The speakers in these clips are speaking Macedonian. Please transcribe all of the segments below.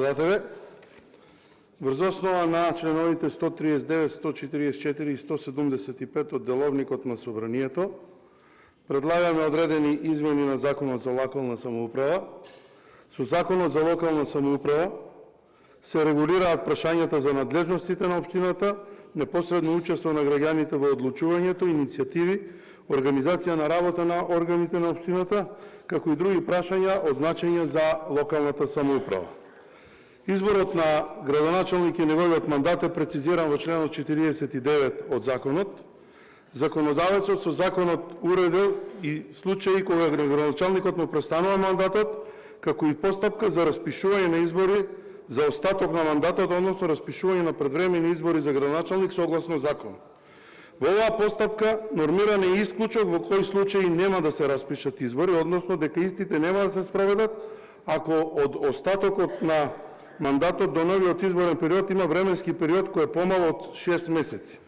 председателе. Врз основа на членовите 139, 144 и 175 од Деловникот на Собранието, предлагаме одредени измени на Законот за локална самоуправа. Со Законот за локална самоуправа се регулираат прашањата за надлежностите на општината, непосредно учество на граѓаните во одлучувањето, иницијативи, организација на работа на органите на општината, како и други прашања од значење за локалната самоуправа. Изборот на градоначалник и неговиот мандат е прецизиран во членот 49 од законот. Законодавецот со законот уредил и случаи кога градоначалникот му престанува мандатот, како и постапка за распишување на избори за остаток на мандатот, односно распишување на предвремени избори за градоначалник согласно закон. Во оваа постапка нормиран е исклучок во кои случаи нема да се распишат избори, односно дека истите нема да се спроведат ако од остатокот на мандатот до новиот изборен период има временски период кој е помал од 6 месеци.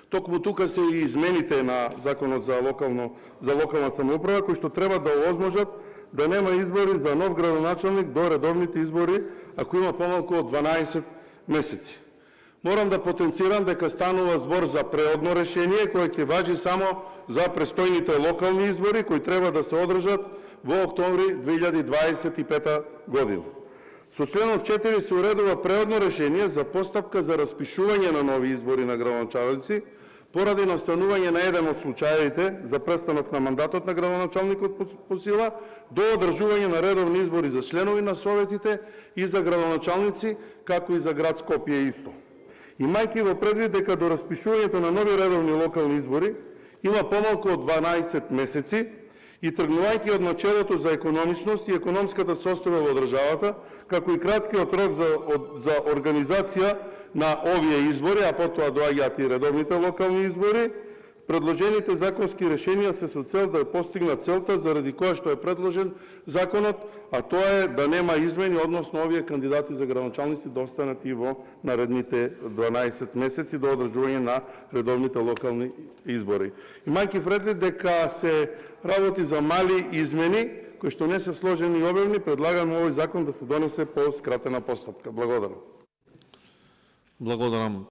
Токму тука се и измените на Законот за локална самоуправа, кои што треба да овозможат да нема избори за нов градоначалник до редовните избори, ако има помалку од 12 месеци. Морам да потенцирам дека станува збор за преодно решение, кое ќе важи само за престојните локални избори, кои треба да се одржат во октомври 2025 година. Со членот 4 се уредува преодно решение за постапка за распишување на нови избори на градоначалници, поради настанување на еден од случаите за престанок на мандатот на градоначалникот по сила, до одржување на редовни избори за членови на советите и за градоначалници, како и за град Скопје исто. Имајќи во предвид дека до распишувањето на нови редовни локални избори има помалку од 12 месеци и тргнувајќи од начелото за економичност и економската состојба во државата, како и краткиот рок за организација на овие избори, а потоа доаѓаат и редовните локални избори, предложените законски решенија се со цел да постигнат целта заради која што е предложен законот, а тоа е да нема измени, односно овие кандидати за градоначалници да останат и во наредните 12 месеци до одржување на редовните локални избори. Имајќи предвид дека се работи за мали измени, кои што не се сложени и обемни, предлагам овој закон да се донесе по скратена постапка. Благодарам. Благодарам